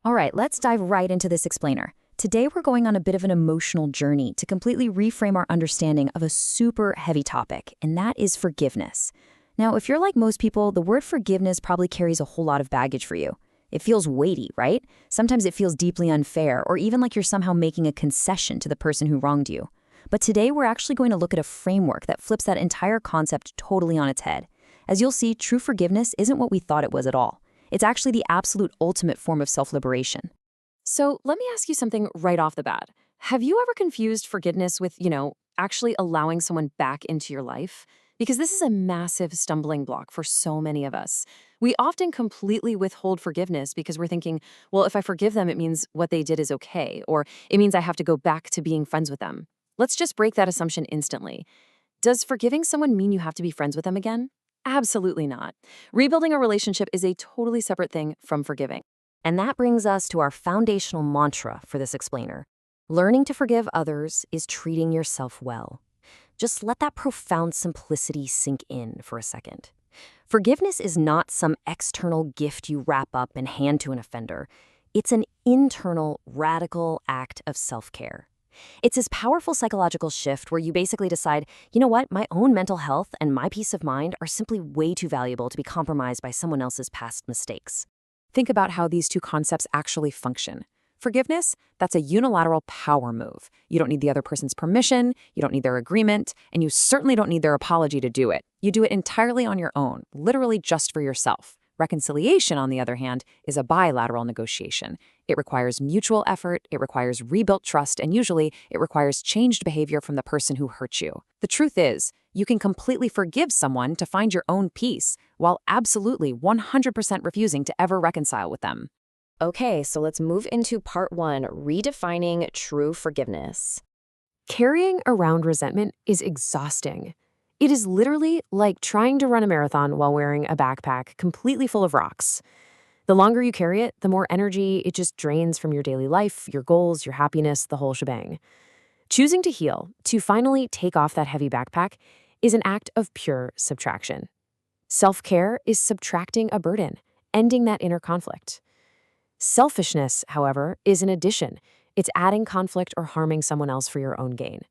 All right, let's dive right into this explainer. Today, we're going on a bit of an emotional journey to completely reframe our understanding of a super heavy topic, and that is forgiveness. Now, if you're like most people, the word forgiveness probably carries a whole lot of baggage for you. It feels weighty, right? Sometimes it feels deeply unfair, or even like you're somehow making a concession to the person who wronged you. But today, we're actually going to look at a framework that flips that entire concept totally on its head. As you'll see, true forgiveness isn't what we thought it was at all. It's actually the absolute ultimate form of self-liberation. So let me ask you something right off the bat. Have you ever confused forgiveness with, actually allowing someone back into your life? Because this is a massive stumbling block for so many of us. We often completely withhold forgiveness because we're thinking, well, if I forgive them, it means what they did is okay, or it means I have to go back to being friends with them. Let's just break that assumption instantly. Does forgiving someone mean you have to be friends with them again? Absolutely not. Rebuilding a relationship is a totally separate thing from forgiving. And that brings us to our foundational mantra for this explainer. Learning to forgive others is treating yourself well. Just let that profound simplicity sink in for a second. Forgiveness is not some external gift you wrap up and hand to an offender. It's an internal, radical act of self-care. It's this powerful psychological shift where you basically decide, you know what, my own mental health and my peace of mind are simply way too valuable to be compromised by someone else's past mistakes. Think about how these two concepts actually function. Forgiveness, that's a unilateral power move. You don't need the other person's permission, you don't need their agreement, and you certainly don't need their apology to do it. You do it entirely on your own, literally just for yourself. Reconciliation, on the other hand, is a bilateral negotiation. It requires mutual effort, it requires rebuilt trust, and usually it requires changed behavior from the person who hurt you. The truth is, you can completely forgive someone to find your own peace, while absolutely 100% refusing to ever reconcile with them. Okay, so let's move into part one, redefining true forgiveness. Carrying around resentment is exhausting. It is literally like trying to run a marathon while wearing a backpack completely full of rocks. The longer you carry it, the more energy it just drains from your daily life, your goals, your happiness, the whole shebang. Choosing to heal, to finally take off that heavy backpack, is an act of pure subtraction. Self-care is subtracting a burden, ending that inner conflict. Selfishness, however, is an addition. It's adding conflict or harming someone else for your own gain.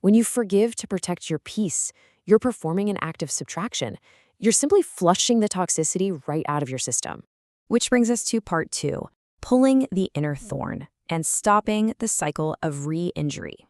When you forgive to protect your peace, you're performing an act of subtraction. You're simply flushing the toxicity right out of your system. Which brings us to part two, pulling the inner thorn and stopping the cycle of re-injury.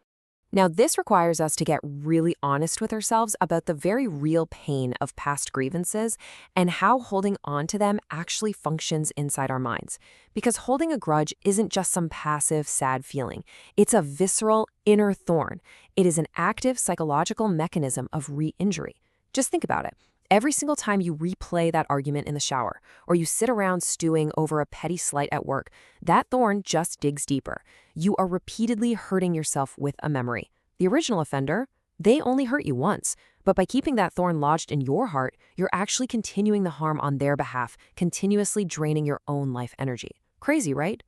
Now, this requires us to get really honest with ourselves about the very real pain of past grievances and how holding on to them actually functions inside our minds. Because holding a grudge isn't just some passive, sad feeling. It's a visceral inner thorn. It is an active psychological mechanism of re-injury. Just think about it. Every single time you replay that argument in the shower, or you sit around stewing over a petty slight at work, that thorn just digs deeper. You are repeatedly hurting yourself with a memory. The original offender, they only hurt you once, but by keeping that thorn lodged in your heart, you're actually continuing the harm on their behalf, continuously draining your own life energy. Crazy, right?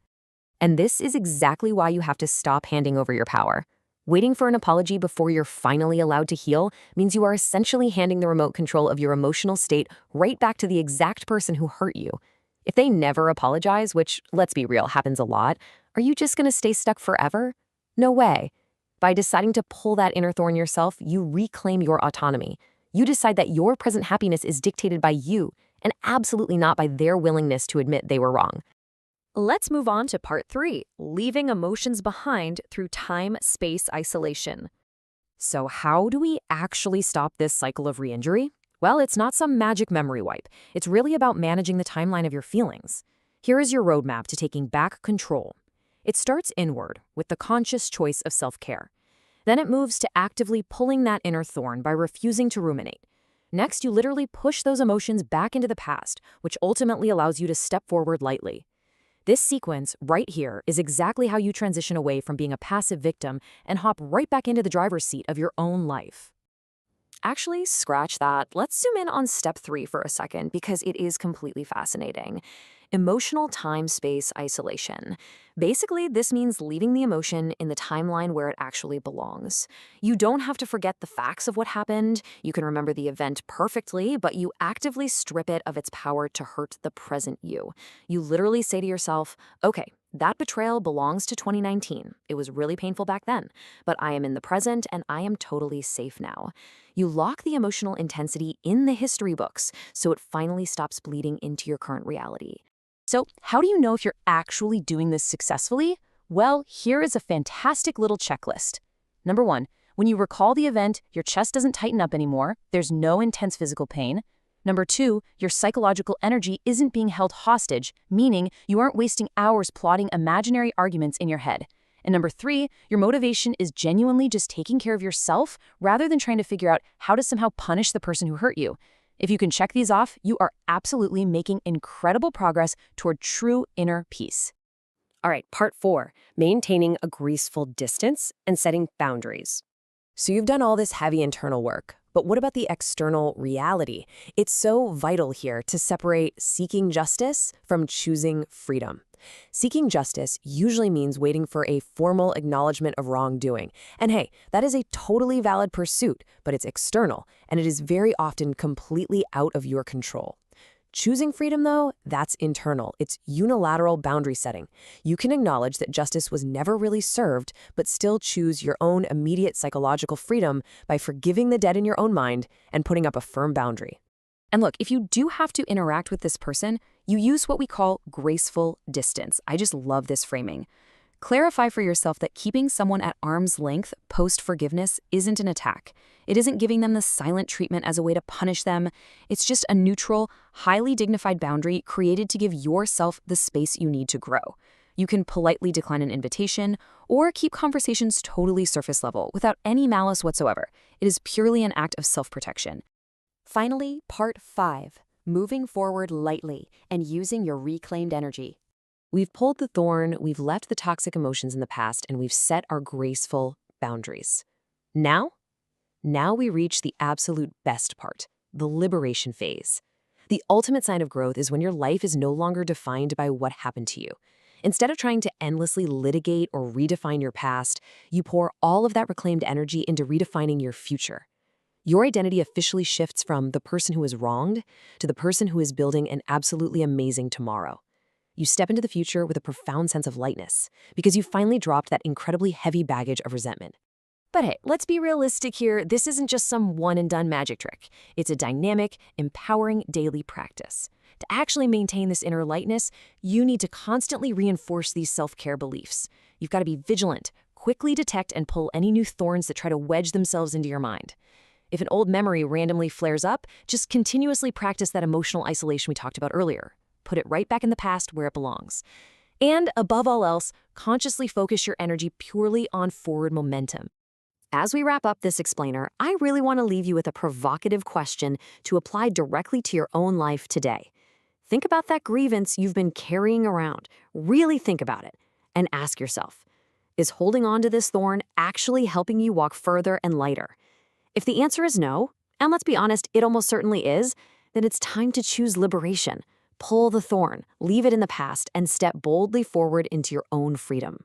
And this is exactly why you have to stop handing over your power. Waiting for an apology before you're finally allowed to heal means you are essentially handing the remote control of your emotional state right back to the exact person who hurt you. If they never apologize, which, let's be real, happens a lot, are you just going to stay stuck forever? No way. By deciding to pull that inner thorn yourself, you reclaim your autonomy. You decide that your present happiness is dictated by you and absolutely not by their willingness to admit they were wrong. Let's move on to part three, leaving emotions behind through time-space isolation. So how do we actually stop this cycle of re-injury? Well, it's not some magic memory wipe. It's really about managing the timeline of your feelings. Here is your roadmap to taking back control. It starts inward with the conscious choice of self-care. Then it moves to actively pulling that inner thorn by refusing to ruminate. Next, you literally push those emotions back into the past, which ultimately allows you to step forward lightly. This sequence right here is exactly how you transition away from being a passive victim and hop right back into the driver's seat of your own life. Actually, scratch that. Let's zoom in on step 3 for a second because it is completely fascinating. Emotional time-space isolation. Basically, this means leaving the emotion in the timeline where it actually belongs. You don't have to forget the facts of what happened. You can remember the event perfectly, but you actively strip it of its power to hurt the present you. You literally say to yourself, okay, that betrayal belongs to 2019. It was really painful back then, but I am in the present and I am totally safe now. You lock the emotional intensity in the history books so it finally stops bleeding into your current reality. So, how do you know if you're actually doing this successfully? Well, here is a fantastic little checklist. Number 1, when you recall the event, your chest doesn't tighten up anymore, there's no intense physical pain. Number 2, your psychological energy isn't being held hostage, meaning you aren't wasting hours plotting imaginary arguments in your head. And number 3, your motivation is genuinely just taking care of yourself rather than trying to figure out how to somehow punish the person who hurt you. If you can check these off, you are absolutely making incredible progress toward true inner peace. All right, part 4, maintaining a graceful distance and setting boundaries. So you've done all this heavy internal work, but what about the external reality? It's so vital here to separate seeking justice from choosing freedom. Seeking justice usually means waiting for a formal acknowledgement of wrongdoing. And hey, that is a totally valid pursuit, but it's external, and it is very often completely out of your control. Choosing freedom, though, that's internal. It's unilateral boundary setting. You can acknowledge that justice was never really served, but still choose your own immediate psychological freedom by forgiving the debt in your own mind and putting up a firm boundary. And look, if you do have to interact with this person, you use what we call graceful distance. I just love this framing. Clarify for yourself that keeping someone at arm's length post-forgiveness isn't an attack. It isn't giving them the silent treatment as a way to punish them. It's just a neutral, highly dignified boundary created to give yourself the space you need to grow. You can politely decline an invitation or keep conversations totally surface level without any malice whatsoever. It is purely an act of self-protection. Finally, part 5, moving forward lightly and using your reclaimed energy. We've pulled the thorn, we've left the toxic emotions in the past, and we've set our graceful boundaries. Now we reach the absolute best part, the liberation phase. The ultimate sign of growth is when your life is no longer defined by what happened to you. Instead of trying to endlessly litigate or redefine your past, you pour all of that reclaimed energy into redefining your future. Your identity officially shifts from the person who is wronged to the person who is building an absolutely amazing tomorrow. You step into the future with a profound sense of lightness because you finally dropped that incredibly heavy baggage of resentment. But hey, let's be realistic here. This isn't just some one-and-done magic trick. It's a dynamic, empowering daily practice. To actually maintain this inner lightness, you need to constantly reinforce these self-care beliefs. You've got to be vigilant, quickly detect and pull any new thorns that try to wedge themselves into your mind. If an old memory randomly flares up, just continuously practice that emotional isolation we talked about earlier. Put it right back in the past where it belongs. And above all else, consciously focus your energy purely on forward momentum. As we wrap up this explainer, I really want to leave you with a provocative question to apply directly to your own life today. Think about that grievance you've been carrying around. Really think about it and ask yourself, is holding on to this thorn actually helping you walk further and lighter? If the answer is no, and let's be honest, it almost certainly is, then it's time to choose liberation. Pull the thorn, leave it in the past, and step boldly forward into your own freedom.